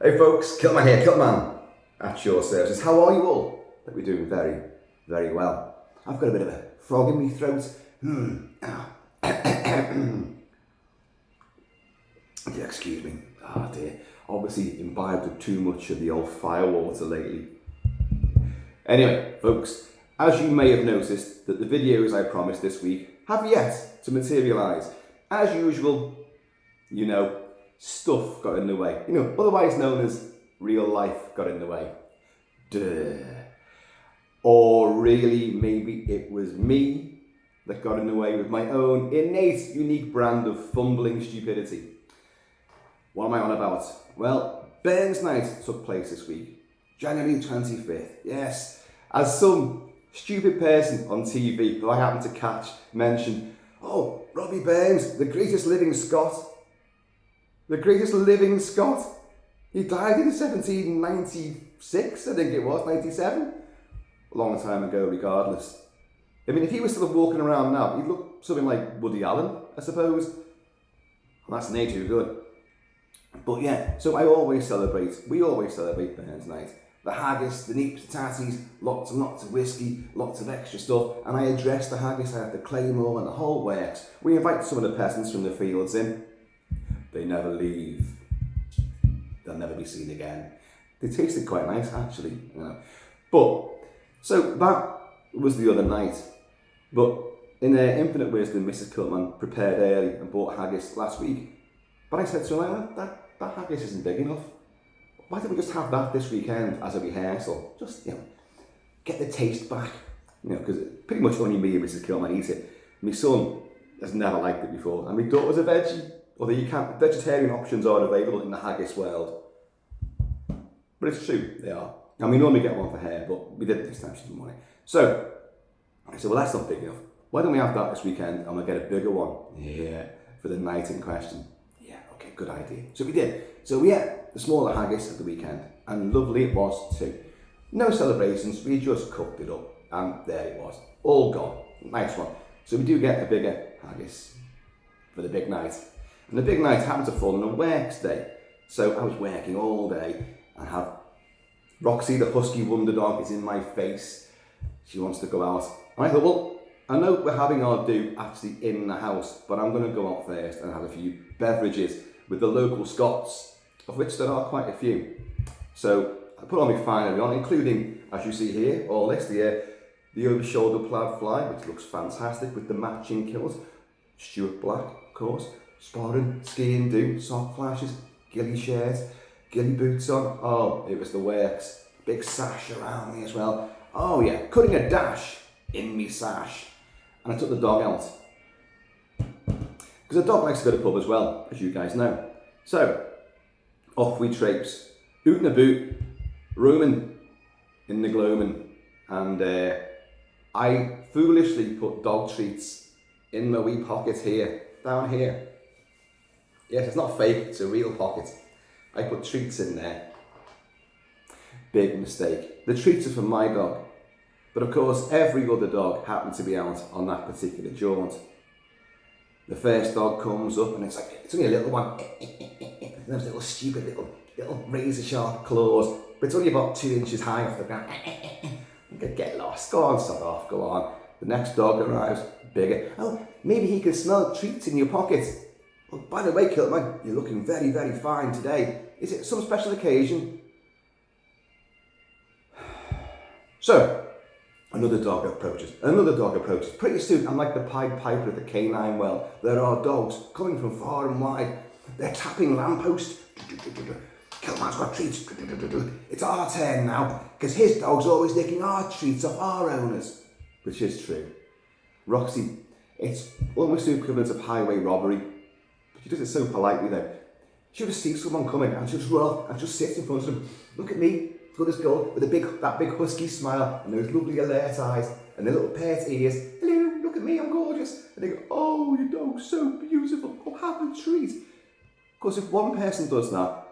Hey folks, Kilt-Man here, Kilt-Man at your services. How are you all? Hope you're doing very, very well. I've got a bit of a frog in my throat. Yeah, excuse me. Oh dear. Obviously imbibed with too much of the old firewater lately. Anyway, folks, as you may have noticed that the videos I promised this week have yet to materialise. As usual, you know, stuff got in the way. You know, otherwise known as real life got in the way. Duh. Or really, maybe it was me that got in the way with my own innate, unique brand of fumbling stupidity. What am I on about? Well, Burns Night took place this week, January 25th. Yes, as some stupid person on TV who I happened to catch mentioned, oh, Robbie Burns, the greatest living Scot. The greatest living Scot. He died in 1796, I think it was, 97. A long time ago, regardless. I mean, if he was still walking around now, he'd look something like Woody Allen, I suppose. Well, that's nature good. But yeah, so we always celebrate Burns Night. The haggis, the neeps, the tatties, lots and lots of whiskey, lots of extra stuff, and I address the haggis, I have the claymore and the whole works. We invite some of the peasants from the fields in. They never leave. They'll never be seen again. They tasted quite nice, actually. You know. But, so that was the other night. But in her infinite wisdom, Mrs. Kilt-Man prepared early and bought haggis last week. But I said to her, that haggis isn't big enough. Why don't we just have that this weekend as a rehearsal? Just, you know, get the taste back. You know, because pretty much only me and Mrs. Kilt-Man eat it. My son has never liked it before, and my daughter's a veggie. Although you can't, vegetarian options are available in the haggis world. But it's true, they are. And we normally get one for her, but we didn't this time, she didn't want it. So, I said, well, that's not big enough. Why don't we have that this weekend and we'll get a bigger one? Yeah, for the night in question. Yeah, okay, good idea. So we did. So we ate the smaller haggis at the weekend, and lovely it was too. No celebrations, we just cooked it up, and there it was. All gone. Nice one. So we do get a bigger haggis for the big night. And the big night happened to fall on a works day. So I was working all day and have Roxy, the husky wonder dog, is in my face. She wants to go out. And I thought, well, I know we're having our do actually in the house, but I'm going to go out first and have a few beverages with the local Scots, of which there are quite a few. So I put on my finery on, including, as you see here, all this, the over-shoulder plaid fly, which looks fantastic with the matching kilt. Stuart Black, of course. Sporting, skiing do, soft flashes, ghillie shirt, ghillie boots on. Oh, it was the works. Big sash around me as well. Oh yeah, cutting a dash in me sash. And I took the dog out. Because the dog likes to go to the pub as well, as you guys know. So, off we traipse. Oot in a boot, roaming in the gloaming. And I foolishly put dog treats in my wee pocket here, down here. Yes, it's not fake, it's a real pocket. I put treats in there. Big mistake. The treats are for my dog. But of course, every other dog happened to be out on that particular jaunt. The first dog comes up and it's like, it's only a little one. And those little stupid little razor sharp claws. But it's only about 2 inches high off the ground. Get lost, go on, sod off, go on. The next dog arrives, bigger. Oh, maybe he can smell treats in your pocket. Well, by the way, Kilt-Man, you're looking very, very fine today. Is it some special occasion? So, another dog approaches. Pretty soon, I'm like the Pied Piper at the canine well. There are dogs coming from far and wide. They're tapping lampposts. Kilt-Man's got treats. It's our turn now, because his dog's always licking our treats off our owners. Which is true. Roxy, it's almost the equivalent of highway robbery. She does it so politely though. She'll just see someone coming and she'll just run up and just sit in front of them. Look at me, good as gold, with that big husky smile and those lovely alert eyes and the little pert ears. Hello, look at me, I'm gorgeous. And they go, oh, your dog's so beautiful. Oh, have a treat. Of course, if one person does that,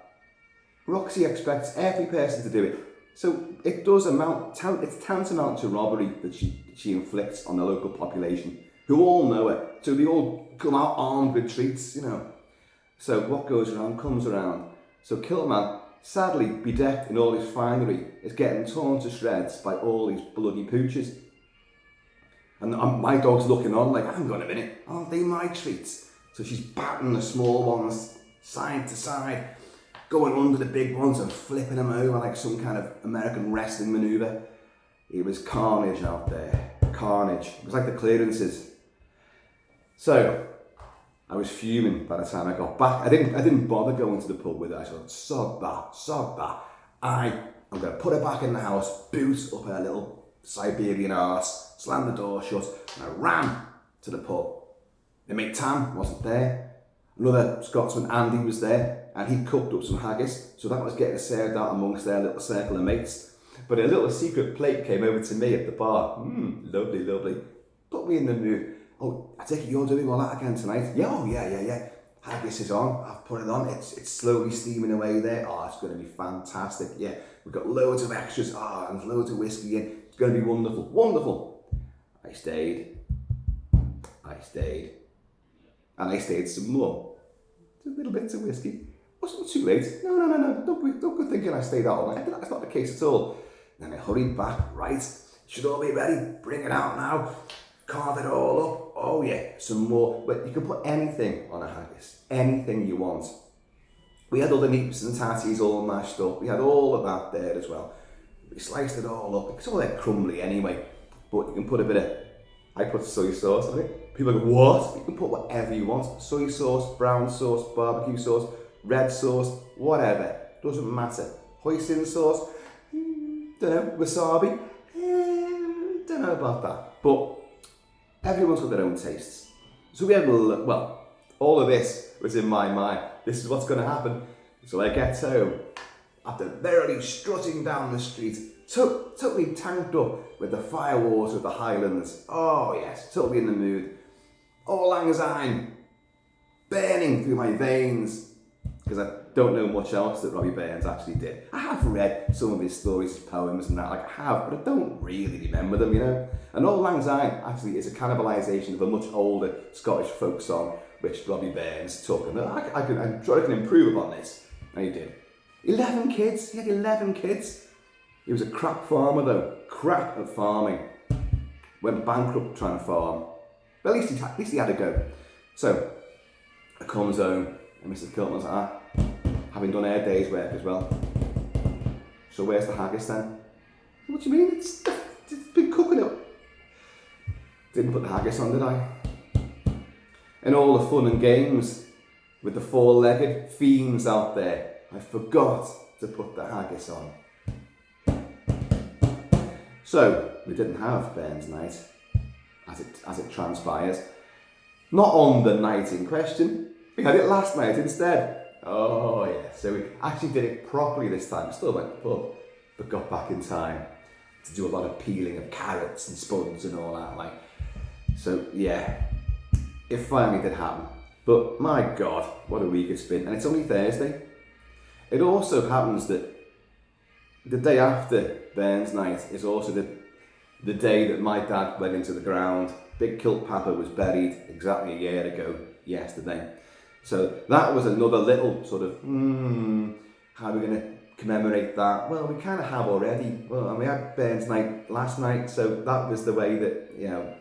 Roxy expects every person to do it. So it does it's tantamount to robbery that she inflicts on the local population, who all know her. So they all come out armed with treats, you know. So what goes around comes around. So Kilt-Man sadly bedecked in all his finery, is getting torn to shreds by all these bloody pooches. And my dog's looking on like, hang on a minute, aren't they my treats? So she's batting the small ones side to side, going under the big ones and flipping them over like some kind of American wrestling maneuver. It was carnage out there, carnage. It was like the clearances. So I was fuming by the time I got back. I didn't bother going to the pub with her. I said, sod that. I'm going to put her back in the house, boot up her little Siberian arse, slam the door shut, and I ran to the pub. My mate Tam wasn't there. Another Scotsman, Andy, was there, and he cooked up some haggis, so that was getting served out amongst their little circle of mates. But a little secret plate came over to me at the bar. Lovely. Put me in the mood. Oh, I take it you're doing all that again tonight? Yeah. Haggis is on. I've put it on. It's slowly steaming away there. Oh, it's going to be fantastic. Yeah, we've got loads of extras. And loads of whiskey in. It's going to be wonderful. I stayed. And I stayed some more. Just little bits of whiskey. Wasn't too late. No. Don't go thinking I stayed out all night. That's not the case at all. Then I hurried back. Right, should all be ready. Bring it out now. Carve it all up. Oh yeah, some more. But you can put anything on a haggis. Anything you want. We had all the neeps and tatties all mashed up. We had all of that there as well. We sliced it all up. It's all that crumbly anyway. But you can put a bit of... I put soy sauce on it. People go, what? You can put whatever you want. Soy sauce, brown sauce, barbecue sauce, red sauce, whatever. Doesn't matter. Hoisin sauce. Don't know. Wasabi. Don't know about that. But everyone's got their own tastes. So we had, well, all of this was in my mind. This is what's going to happen. So I get home, after verily strutting down the street, totally tanked up with the firewalls of the Highlands. Oh yes, totally in the mood. All lang syne, burning through my veins, because I don't know much else that Robbie Burns actually did. I have read some of his stories, his poems and that, like I have, but I don't really remember them, you know. And All Lang Syne actually is a cannibalisation of a much older Scottish folk song, which Robbie Burns took. And I'm sure I can improve upon this. And he did. 11 kids, he had 11 kids. He was a crap farmer though, crap at farming. Went bankrupt trying to farm. But at least he had a go. So, I comes home and Mrs. Kilt-Man's like, having done her day's work as well. So where's the haggis then? What do you mean? It's been cooking up. Didn't put the haggis on, did I? And all the fun and games with the four-legged fiends out there, I forgot to put the haggis on. So, we didn't have Burns night, as it transpires. Not on the night in question. We had it last night instead. Oh yeah, so we actually did it properly this time. Still went to the pub, but got back in time to do a lot of peeling of carrots and spuds and all that. Like, so yeah, it finally did happen. But my God, what a week it's been, and it's only Thursday. It also happens that the day after Burns night is also the day that my dad went into the ground. Big Kilt Papa was buried exactly a year ago yesterday. So that was another little sort of, how are we going to commemorate that? Well, we kind of have already. Well, and we had Burns night last night, so that was the way that, you know,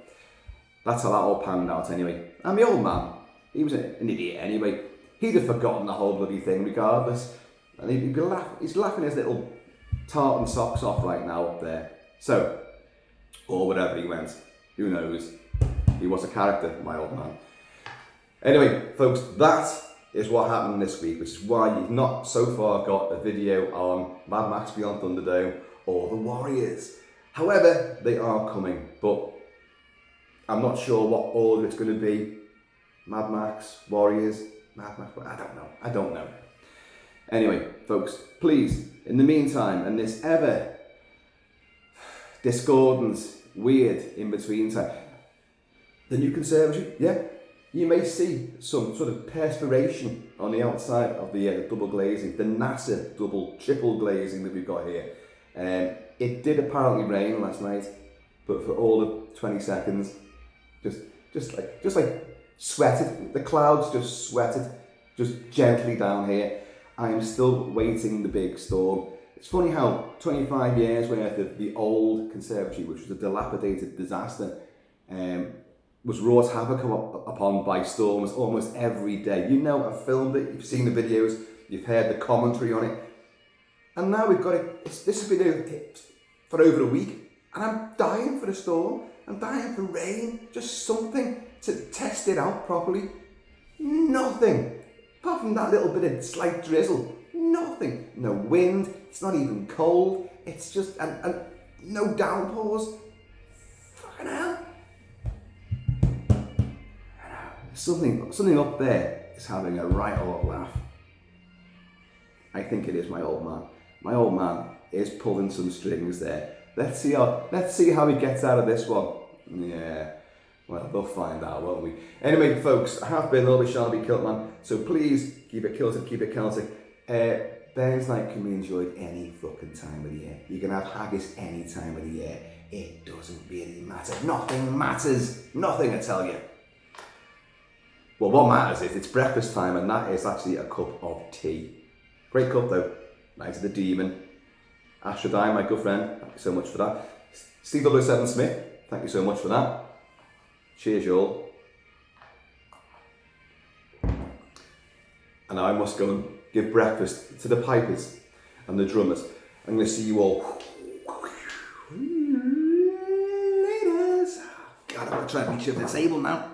that's how that all panned out anyway. And the old man, he was an idiot anyway. He'd have forgotten the whole bloody thing regardless. And he's laughing his little tartan socks off right now up there. So, or whatever he went, who knows? He was a character, my old man. Anyway, folks, that is what happened this week, which is why you've not so far got a video on Mad Max Beyond Thunderdome or The Warriors. However, they are coming, but I'm not sure what order it's going to be. Mad Max, Warriors, Mad Max, I don't know. Anyway, folks, please, in the meantime, and this ever discordant, weird in-between time, the new conservatory, yeah, you may see some sort of perspiration on the outside of the double glazing, the NASA triple glazing that we've got here. It did apparently rain last night, but for all of 20 seconds, just like sweated. The clouds just sweated, just gently down here. I am still waiting the big storm. It's funny how 25 years worth of the old conservatory, which was a dilapidated disaster, was wrought havoc upon by storms almost every day. You know, I've filmed it, you've seen the videos, you've heard the commentary on it, and now we've got it. This has been for over a week, and I'm dying for a storm. I'm dying for rain, just something to test it out properly. Nothing, apart from that little bit of slight drizzle. Nothing, no wind, it's not even cold, it's just, and no downpours. Fucking hell. Something up there is having a right old laugh. I think it is my old man. My old man is pulling some strings there. Let's see how he gets out of this one. Yeah, well, they'll find out, won't we? Anyway, folks, I have been Little Shelby Kilt-Man, so please keep it kilted, keep it Celtic. Bears Night can be enjoyed any fucking time of the year. You can have haggis any time of the year. It doesn't really matter. Nothing matters. Nothing, I tell you. Well, what matters is it's breakfast time, and that is actually a cup of tea. Great cup though. Night of the Demon. Astrodine, my good friend, thank you so much for that. Steve 007 Smith, thank you so much for that. Cheers, y'all. And now I must go and give breakfast to the pipers and the drummers. I'm going to see you all later. God, I'm going to try and reach over the table now.